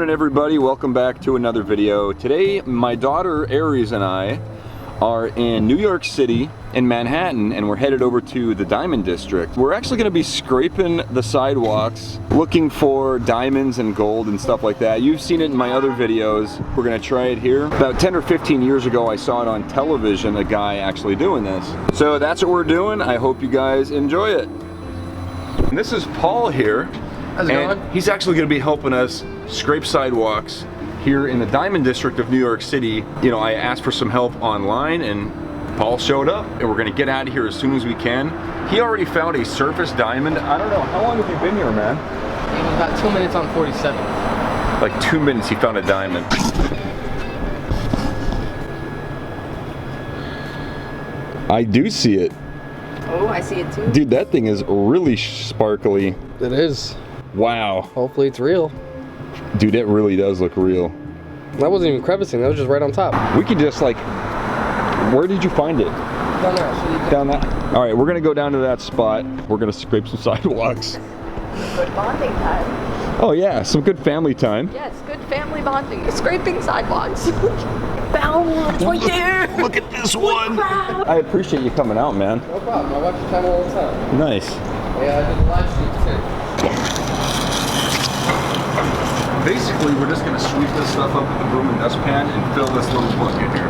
morning, everybody. Welcome back to another video. Today, my daughter Aries and I are in New York City in Manhattan, and we're headed over to the Diamond District. We're actually going to be scraping the sidewalks, looking for diamonds and gold and stuff like that. You've seen it in my other videos. We're going to try it here. About 10 or 15 years ago, I saw it on television, a guy actually doing this. So that's what we're doing. I hope you guys enjoy it. And this is Paul here. How's it going? He's actually going to be helping us scrape sidewalks here in the Diamond District of New York City. You know, I asked for some help online and Paul showed up, and we're gonna get out of here as soon as we can. He already found a surface diamond. I don't know, how long have you been here, man? It was about 2 minutes on 47. Like 2 minutes he found a diamond. I do see it. Oh, I see it too. Dude, that thing is really sparkly. It is. Wow. Hopefully it's real. Dude, it really does look real. That wasn't even crevicing, that was just right on top. We could just like, where did you find it? Down there, I'll show you. Down that? All right, we're gonna go down to that spot. We're gonna scrape some sidewalks. Good bonding time. Oh yeah, some good family time. Yes, good family bonding. Scraping sidewalks. Found one, it's right there. Look at this one. Crap. I appreciate you coming out, man. No problem, I watch your channel all the time. Nice. Yeah, I did the live stream too. Basically, we're just gonna sweep this stuff up with the broom and dustpan and fill this little bucket here.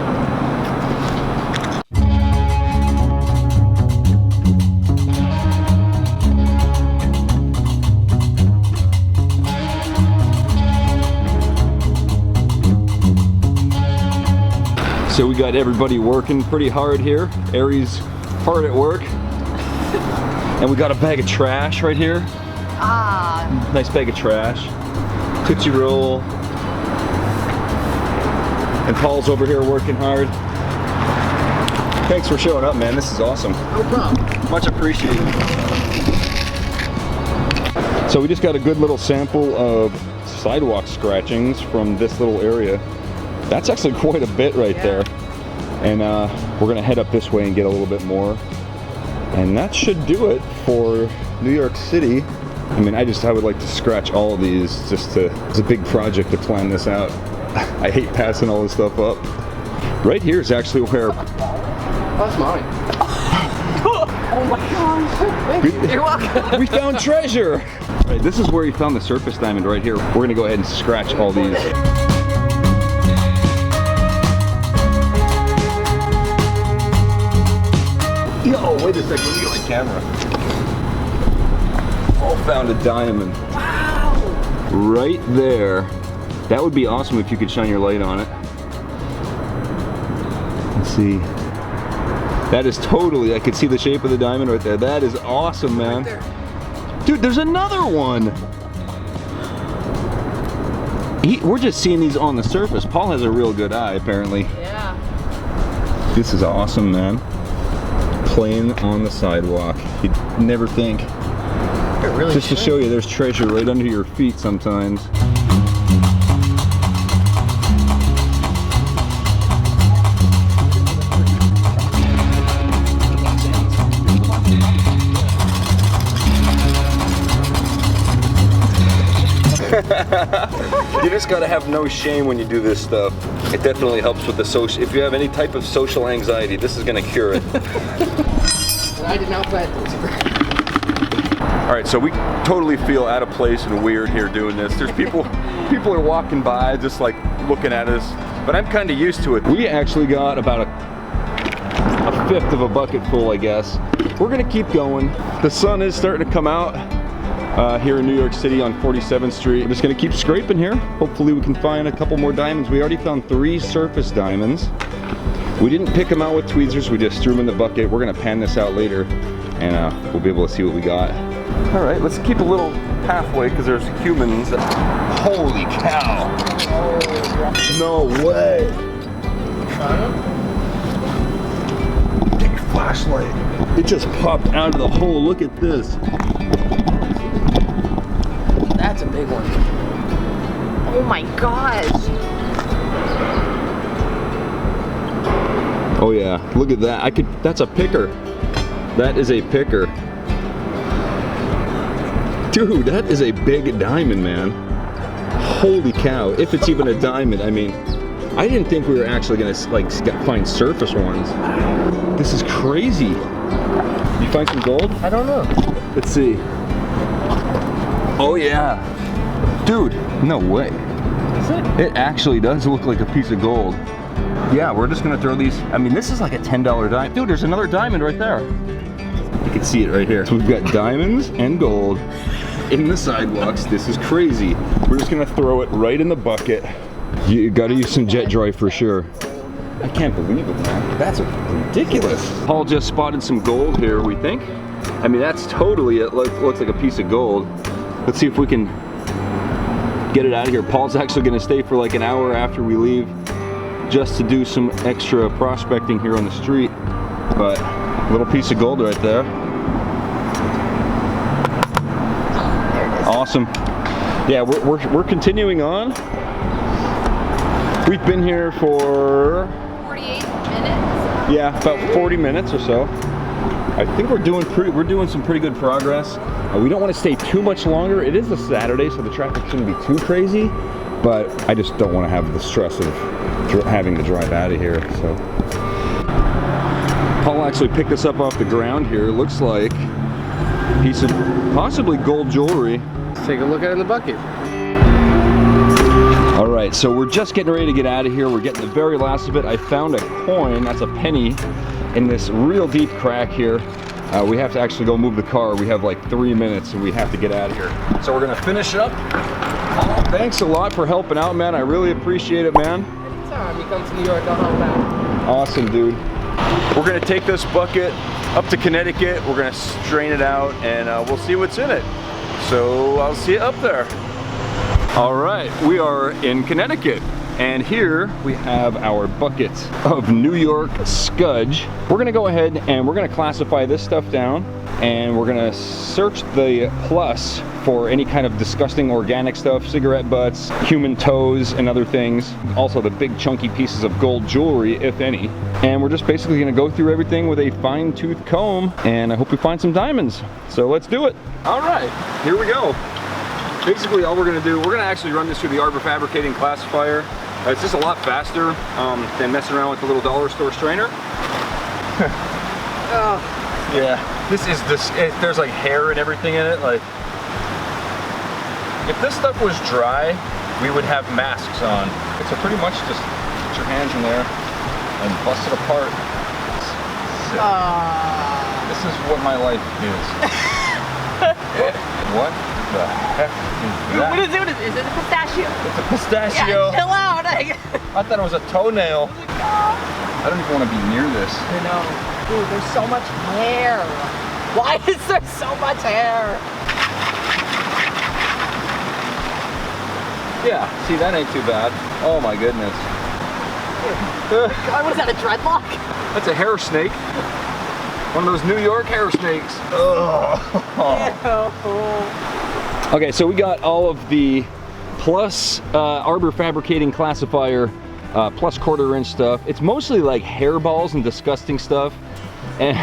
So we got everybody working pretty hard here. Aries hard at work. And we got a bag of trash right here. Ah. Nice bag of trash. Tootsie Roll. And Paul's over here working hard. Thanks for showing up, man. This is awesome. No problem. Much appreciated. So we just got a good little sample of sidewalk scratchings from this little area. That's actually quite a bit right there. And we're gonna head up this way and get a little bit more. And that should do it for New York City. I mean, I would like to scratch all of these just to, it's a big project to plan this out. I hate passing all this stuff up. Right here is actually where... That's mine. Oh my gosh. You're welcome. We found treasure! Right, this is where we found the surface diamond right here. We're gonna go ahead and scratch all these. Yo, wait a second, let me get my camera. Paul found a diamond. Wow. Right there. That would be awesome if you could shine your light on it. Let's see. That is totally, I could see the shape of the diamond right there. That is awesome, man. Right, dude, there's another one. We're just seeing these on the surface. Paul has a real good eye, apparently. Yeah. This is awesome, man. Playing on the sidewalk. You'd never think. Really just to show you, there's treasure right under your feet sometimes. You just gotta have no shame when you do this stuff. It definitely helps with the social. If you have any type of social anxiety, this is gonna cure it. I did not plant those. All right, so we totally feel out of place and weird here doing this. There's people are walking by just like looking at us, but I'm kind of used to it. We actually got about a fifth of a bucket full, I guess. We're gonna keep going. The sun is starting to come out here in New York City on 47th Street. We're just gonna keep scraping here. Hopefully we can find a couple more diamonds. We already found 3 surface diamonds. We didn't pick them out with tweezers, we just threw them in the bucket. We're gonna pan this out later and we'll be able to see what we got. All right, let's keep a little halfway because there's humans. Holy cow. No way. Big flashlight. It just popped out of the hole. Look at this. That's a big one. Oh my gosh. Oh yeah, look at that. That's a picker. That is a picker. Dude, that is a big diamond, man. Holy cow, if it's even a diamond. I mean, I didn't think we were actually gonna like find surface ones. This is crazy. You find some gold? I don't know. Let's see. Oh yeah. Dude, no way. Is it? It actually does look like a piece of gold. Yeah, we're just gonna throw these. I mean, this is like a $10 diamond. Dude, there's another diamond right there. You can see it right here. So we've got diamonds and gold in the sidewalks. This is crazy. We're just gonna throw it right in the bucket. You gotta use some jet dry for sure. I can't believe it, man. That's ridiculous. Paul just spotted some gold here, we think. I mean, that's totally, it looks like a piece of gold. Let's see if we can get it out of here. Paul's actually gonna stay for like an hour after we leave just to do some extra prospecting here on the street. But a little piece of gold right there. Awesome. Yeah, we're continuing on. We've been here for 48 minutes. yeah, about 40 minutes or so. I think we're doing some pretty good progress. We don't want to stay too much longer. It is a Saturday, so the traffic shouldn't be too crazy, but I just don't want to have the stress of having to drive out of here. So Paul actually picked this up off the ground here. It looks like a piece of possibly gold jewelry. Let's take a look at it in the bucket. All right, so we're just getting ready to get out of here. We're getting the very last of it. I found a coin, that's a penny, in this real deep crack here. We have to actually go move the car. We have like 3 minutes and we have to get out of here. So we're gonna finish up. Oh, thanks a lot for helping out, man. I really appreciate it, man. Anytime you come to New York, I'll help out. Awesome, dude. We're gonna take this bucket up to Connecticut. We're gonna strain it out and we'll see what's in it. So I'll see you up there. All right, we are in Connecticut. And here we have our bucket of New York scudge. We're gonna go ahead and we're gonna classify this stuff down and we're gonna search the plus for any kind of disgusting organic stuff, cigarette butts, human toes, and other things. Also the big chunky pieces of gold jewelry, if any. And we're just basically gonna go through everything with a fine-tooth comb and I hope we find some diamonds. So let's do it. All right, here we go. Basically all we're gonna do, we're gonna actually run this through the arbor fabricating classifier. It's just a lot faster than messing around with the little dollar store strainer. Oh. Yeah, this is this. There's like hair and everything in it. Like, if this stuff was dry, we would have masks on. So pretty much just put your hands in there and bust it apart. This is what my life is. What the heck is that? What is it? Is it a pistachio? It's a pistachio. Yeah, chill out. I thought it was a toenail. I don't even want to be near this. I know. Dude, there's so much hair. Why is there so much hair? Yeah, see, that ain't too bad. Oh my goodness. God, what is that, a dreadlock? That's a hair snake. One of those New York hair snakes. Oh. Okay, so we got all of the plus arbor fabricating classifier plus 1/4 inch stuff. It's mostly like hairballs and disgusting stuff. And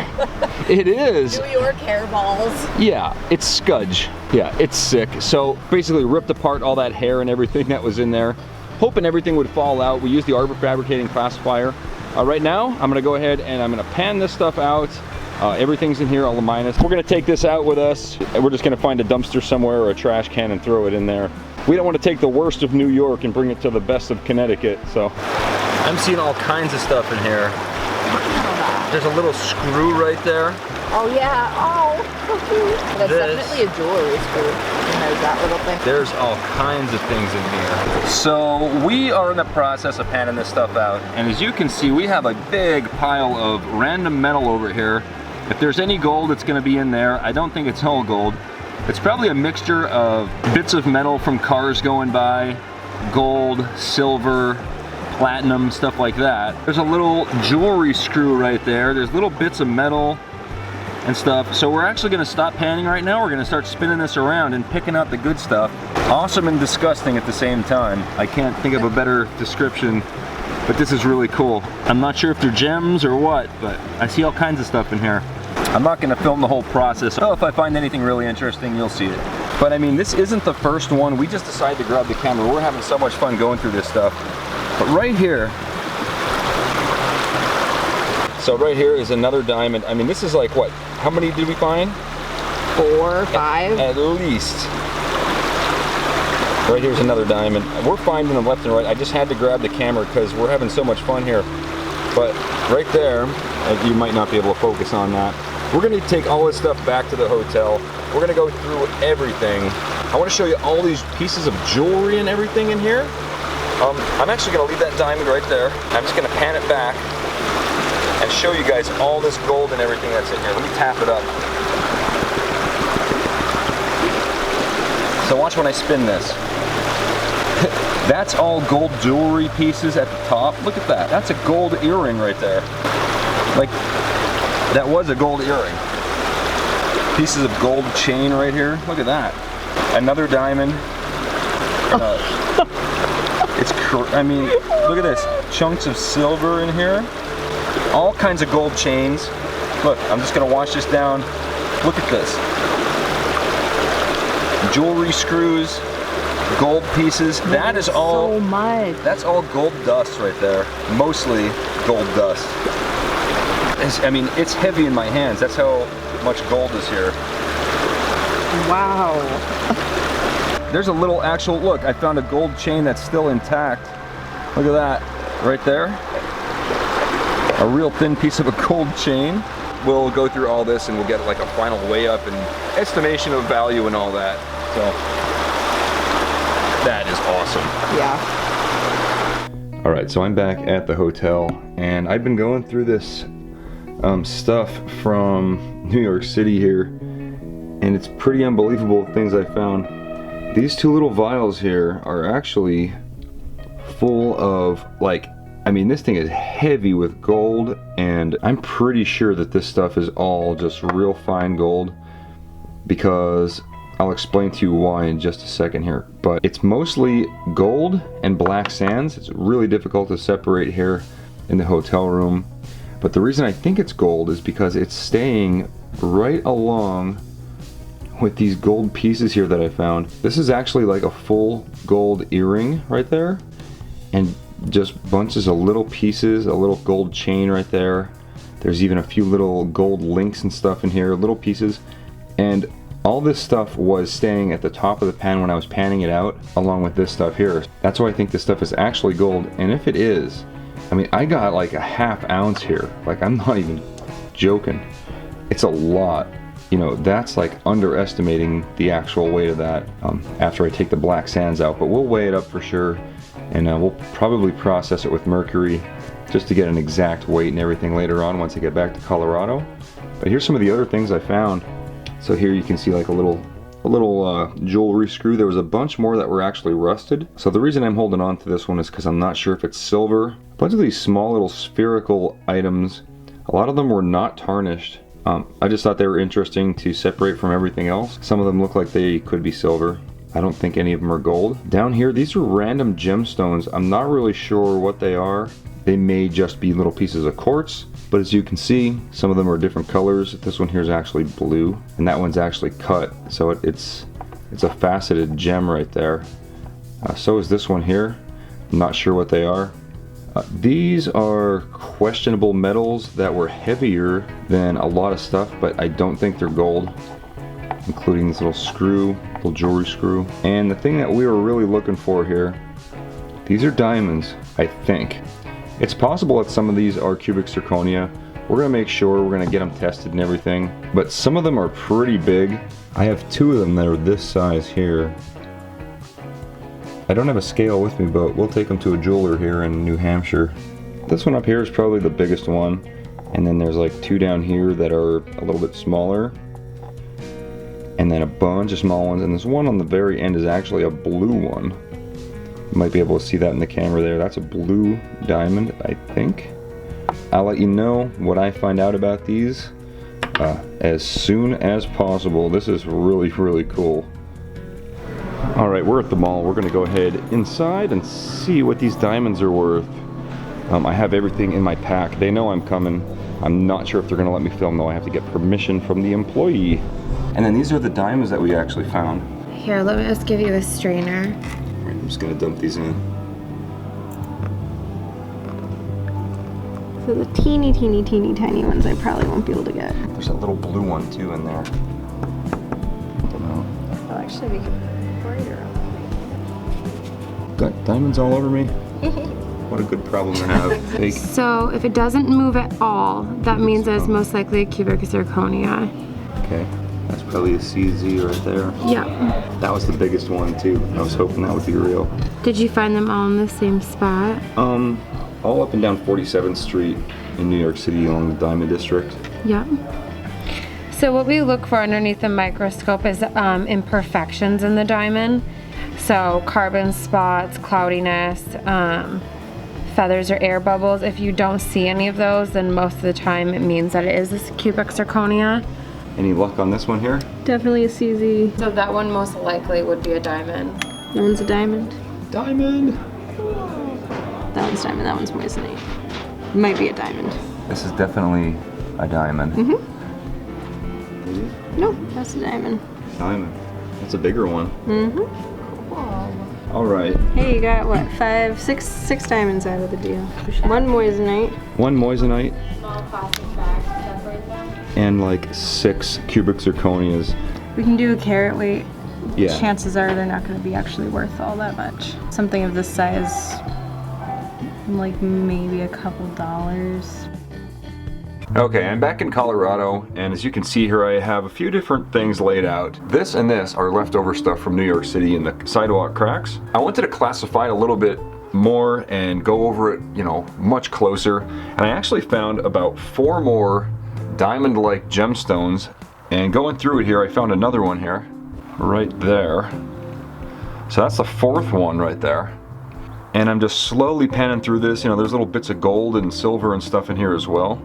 it is. New York hairballs. Yeah, it's scudge. Yeah, it's sick. So basically ripped apart all that hair and everything that was in there, hoping everything would fall out. We used the arbor fabricating classifier. Right now, I'm gonna go ahead and I'm gonna pan this stuff out. Everything's in here, all the minus. We're gonna take this out with us. We're just gonna find a dumpster somewhere or a trash can and throw it in there. We don't want to take the worst of New York and bring it to the best of Connecticut, so. I'm seeing all kinds of stuff in here. There's a little screw right there. Oh yeah, oh, so cute. That's definitely a jewelry screw. And there's that little thing. There's all kinds of things in here. So we are in the process of panning this stuff out. And as you can see, we have a big pile of random metal over here. If there's any gold, it's gonna be in there. I don't think it's all gold. It's probably a mixture of bits of metal from cars going by, gold, silver, platinum, stuff like that. There's a little jewelry screw right there. There's little bits of metal and stuff. So we're actually gonna stop panning right now. We're gonna start spinning this around and picking out the good stuff. Awesome and disgusting at the same time. I can't think of a better description, but this is really cool. I'm not sure if they're gems or what, but I see all kinds of stuff in here. I'm not gonna film the whole process. So if I find anything really interesting, you'll see it. But I mean, this isn't the first one. We just decided to grab the camera. We're having so much fun going through this stuff. But right here, so right here is another diamond. I mean, this is like what? How many did we find? 4, 5. At least. Right here's another diamond. We're finding them left and right. I just had to grab the camera because we're having so much fun here. But right there, you might not be able to focus on that. We're gonna take all this stuff back to the hotel. We're gonna go through everything. I wanna show you all these pieces of jewelry and everything in here. I'm actually gonna leave that diamond right there. I'm just gonna pan it back and show you guys all this gold and everything that's in here. Let me tap it up. So watch when I spin this. That's all gold jewelry pieces at the top. Look at that. That's a gold earring right there. Like, that was a gold earring. Pieces of gold chain right here. Look at that. Another diamond. I mean, look at this. Chunks of silver in here. All kinds of gold chains. Look, I'm just gonna wash this down. Look at this. Jewelry screws, gold pieces. That is all. So much. That's all gold dust right there. Mostly gold dust. I mean, it's heavy in my hands. That's how much gold is here. Wow. There's a little actual, look, I found a gold chain that's still intact. Look at that, right there. A real thin piece of a gold chain. We'll go through all this and we'll get like a final weigh up and estimation of value and all that. So, that is awesome. Yeah. All right, so I'm back at the hotel and I've been going through this stuff from New York City here, and it's pretty unbelievable the things I found. These two little vials here are actually full of, like, I mean, this thing is heavy with gold, and I'm pretty sure that this stuff is all just real fine gold, because I'll explain to you why in just a second here. But it's mostly gold and black sands. It's really difficult to separate here in the hotel room. But the reason I think it's gold is because it's staying right along with these gold pieces here that I found. This is actually like a full gold earring right there, and just bunches of little pieces, a little gold chain right there. There's even a few little gold links and stuff in here, little pieces. And all this stuff was staying at the top of the pan when I was panning it out, along with this stuff here. That's why I think this stuff is actually gold, and if it is, I mean, I got like a ½ ounce here. Like, I'm not even joking. It's a lot. You know, that's like underestimating the actual weight of that after I take the black sands out. But we'll weigh it up for sure, and we'll probably process it with mercury just to get an exact weight and everything later on once I get back to Colorado. But here's some of the other things I found. So here you can see like a little jewelry screw. There was a bunch more that were actually rusted. So the reason I'm holding on to this one is because I'm not sure if it's silver. A bunch of these small little spherical items, a lot of them were not tarnished. I just thought they were interesting to separate from everything else. Some of them look like they could be silver. I don't think any of them are gold. Down here, these are random gemstones. I'm not really sure what they are. They may just be little pieces of quartz, but as you can see, some of them are different colors. This one here is actually blue, and that one's actually cut, so it's a faceted gem right there. So is this one here. I'm not sure what they are. These are questionable metals that were heavier than a lot of stuff, but I don't think they're gold, including this little screw, little jewelry screw. And the thing that we were really looking for here, these are diamonds, I think. It's possible that some of these are cubic zirconia. We're gonna make sure, we're gonna get them tested and everything, but some of them are pretty big. I have two of them that are this size here. I don't have a scale with me, but we'll take them to a jeweler here in New Hampshire. This one up here is probably the biggest one, and then there's like two down here that are a little bit smaller, and then a bunch of small ones, and this one on the very end is actually a blue one. You might be able to see that in the camera there. That's a blue diamond, I think. I'll let you know what I find out about these as soon as possible. This is really, really cool. All right, we're at the mall. We're gonna go ahead inside and see what these diamonds are worth. I have everything in my pack. They know I'm coming. I'm not sure if they're gonna let me film though. I have to get permission from the employee. And then these are the diamonds that we actually found. Here, let me just give you a strainer. Alright, I'm just gonna dump these in. So the teeny tiny ones I probably won't be able to get. There's a little blue one too in there. Oh, actually we can brighter. Got diamonds all over me. What a good problem to have. Fake. So if it doesn't move at all, that means that it's most likely a cubic zirconia. Okay, that's probably a CZ right there. Yeah. That was the biggest one too. I was hoping that would be real. Did you find them all in the same spot? All up and down 47th Street in New York City along the Diamond District. Yeah. So what we look for underneath the microscope is imperfections in the diamond. So carbon spots, cloudiness, feathers or air bubbles. If you don't see any of those, then most of the time it means that it is a cubic zirconia. Any luck on this one here? Definitely a CZ. So that one most likely would be a diamond. That one's a diamond. Diamond! That one's diamond, that one's moissanite. Might be a diamond. This is definitely a diamond. Mm-hmm. Nope, that's a diamond. Diamond. That's a bigger one. Mm-hmm. All right. Hey, you got what, six diamonds out of the deal. One moissanite. One moissanite. Small plastic bags, separate them. And like 6 cubic zirconias. We can do a carat weight. Yeah. Chances are they're not going to be actually worth all that much. Something of this size, like maybe a couple dollars. Okay, I'm back in Colorado, and as you can see here, I have a few different things laid out. This and this are leftover stuff from New York City in the sidewalk cracks. I wanted to classify it a little bit more and go over it, you know, much closer. And I actually found about 4 more diamond-like gemstones. And going through it here, I found another one here, right there. So that's the 4th one right there. And I'm just slowly panning through this. You know, there's little bits of gold and silver and stuff in here as well.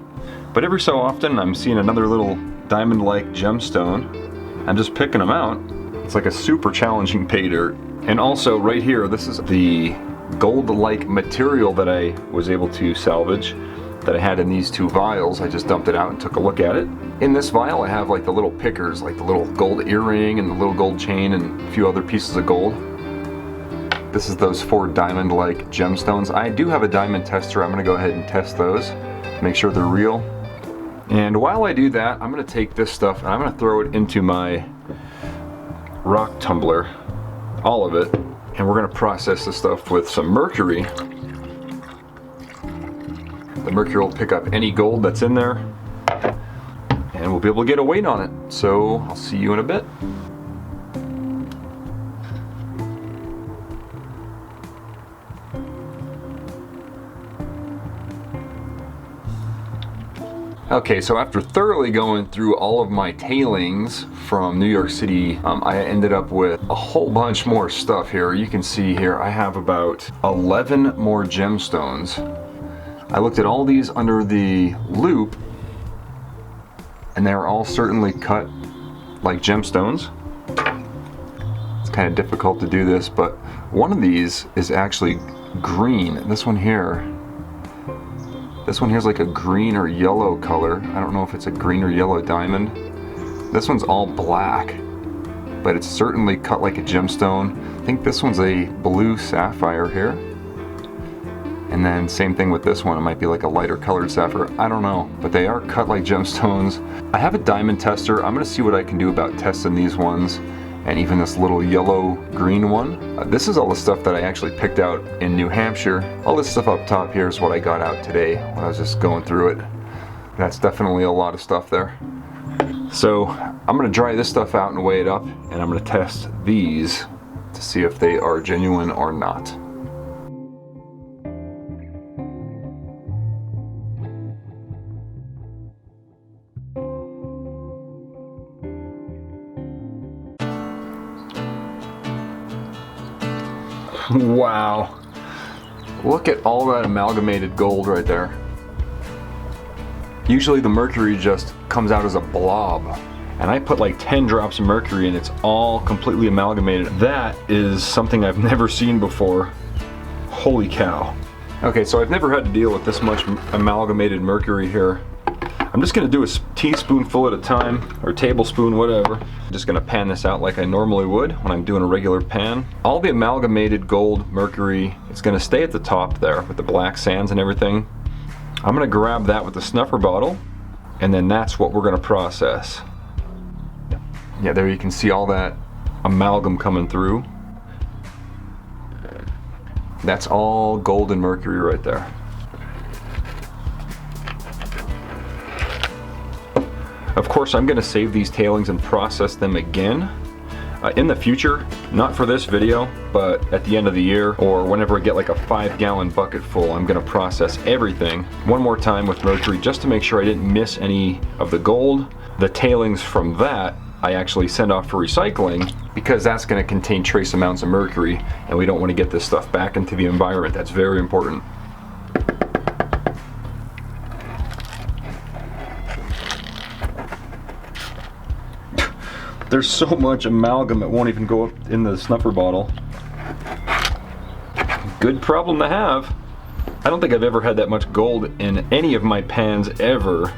But every so often, I'm seeing another little diamond-like gemstone. I'm just picking them out. It's like a super challenging pay dirt. And also right here, this is the gold-like material that I was able to salvage that I had in these 2 vials. I just dumped it out and took a look at it. In this vial, I have like the little pickers, like the little gold earring and the little gold chain and a few other pieces of gold. This is those 4 diamond-like gemstones. I do have a diamond tester. I'm gonna go ahead and test those, make sure they're real. And while I do that, I'm gonna take this stuff and I'm gonna throw it into my rock tumbler, all of it, and we're gonna process this stuff with some mercury. The mercury will pick up any gold that's in there, and we'll be able to get a weight on it. So I'll see you in a bit. Okay, so after thoroughly going through all of my tailings from New York City, I ended up with a whole bunch more stuff here. You can see here I have about 11 more gemstones. I looked at all these under the loop, and they're all certainly cut like gemstones. It's kind of difficult to do this, but one of these is actually green. This one here is like a green or yellow color. I don't know if it's a green or yellow diamond. This one's all black, but it's certainly cut like a gemstone. I think this one's a blue sapphire here. And then same thing with this one. It might be like a lighter colored sapphire. I don't know, but they are cut like gemstones. I have a diamond tester. I'm gonna see what I can do about testing these ones, and even this little yellow green one. This is all the stuff that I actually picked out in New Hampshire. All this stuff up top here is what I got out today when I was just going through it. That's definitely a lot of stuff there. So I'm gonna dry this stuff out and weigh it up, and I'm gonna test these to see if they are genuine or not. Wow, look at all that amalgamated gold right there. Usually the mercury just comes out as a blob, and I put like 10 drops of mercury and it's all completely amalgamated. That is something I've never seen before. Holy cow. Okay, so I've never had to deal with this much amalgamated mercury here. I'm just gonna do a teaspoonful at a time, or tablespoon, whatever. I'm just gonna pan this out like I normally would when I'm doing a regular pan. All the amalgamated gold, mercury, it's gonna stay at the top there with the black sands and everything. I'm gonna grab that with the snuffer bottle, and then that's what we're gonna process. Yeah, there you can see all that amalgam coming through. That's all gold and mercury right there. Of course, I'm gonna save these tailings and process them again in the future, not for this video, but at the end of the year or whenever I get like a 5-gallon bucket full, I'm gonna process everything one more time with mercury just to make sure I didn't miss any of the gold. The tailings from that I actually send off for recycling because that's gonna contain trace amounts of mercury and we don't wanna get this stuff back into the environment. That's very important. There's so much amalgam it won't even go up in the snuffer bottle. Good problem to have. I don't think I've ever had that much gold in any of my pans ever.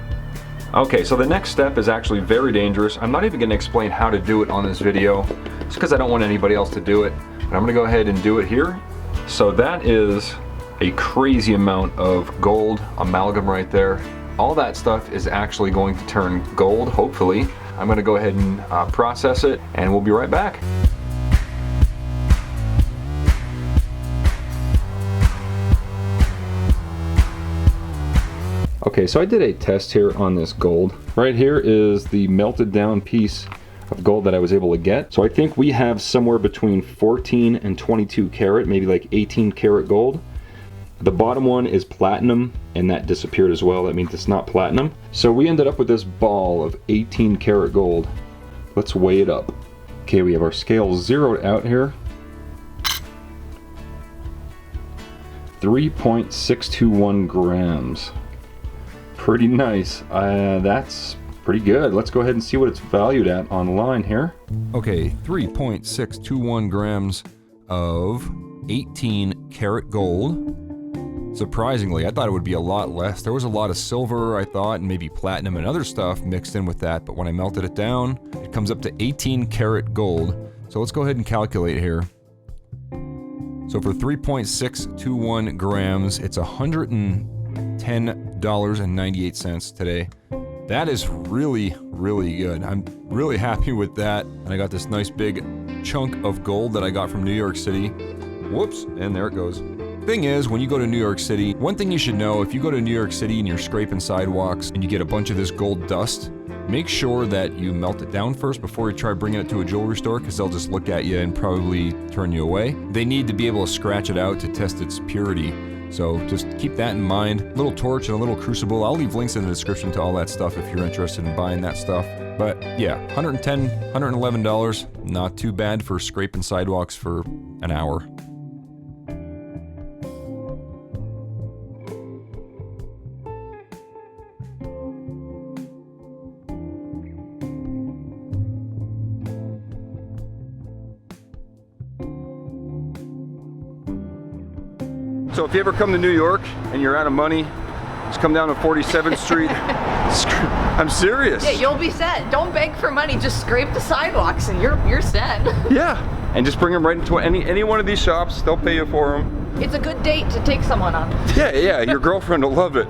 Okay, so the next step is actually very dangerous. I'm not even gonna explain how to do it on this video, just because I don't want anybody else to do it. But I'm gonna go ahead and do it here. So that is a crazy amount of gold amalgam right there. All that stuff is actually going to turn gold, hopefully. I'm gonna go ahead and process it, and we'll be right back. Okay, so I did a test here on this gold. Right here is the melted down piece of gold that I was able to get. So I think we have somewhere between 14 and 22 karat, maybe like 18 karat gold. The bottom one is platinum, and that disappeared as well. That means it's not platinum. So we ended up with this ball of 18 karat gold. Let's weigh it up. Okay, we have our scale zeroed out here. 3.621 grams. Pretty nice. That's pretty good. Let's go ahead and see what it's valued at online here. Okay, 3.621 grams of 18 karat gold. Surprisingly, I thought it would be a lot less. There was a lot of silver, I thought, and maybe platinum and other stuff mixed in with that, but when I melted it down, it comes up to 18 karat gold. So let's go ahead and calculate here. So for 3.621 grams, it's $110.98 today. That is really, really good. I'm really happy with that. And I got this nice big chunk of gold that I got from New York City. Whoops, and there it goes. Thing is, when you go to New York City, one thing you should know, if you go to New York City and you're scraping sidewalks and you get a bunch of this gold dust, make sure that you melt it down first before you try bringing it to a jewelry store, because they'll just look at you and probably turn you away. They need to be able to scratch it out to test its purity. So just keep that in mind. A little torch and a little crucible. I'll leave links in the description to all that stuff if you're interested in buying that stuff. But yeah, $110, $111, not too bad for scraping sidewalks for an hour. So if you ever come to New York and you're out of money, just come down to 47th Street. I'm serious. Yeah, you'll be set. Don't beg for money. Just scrape the sidewalks and you're set. Yeah, and just bring them right into any one of these shops. They'll pay you for them. It's a good date to take someone on. Yeah, your girlfriend will love it.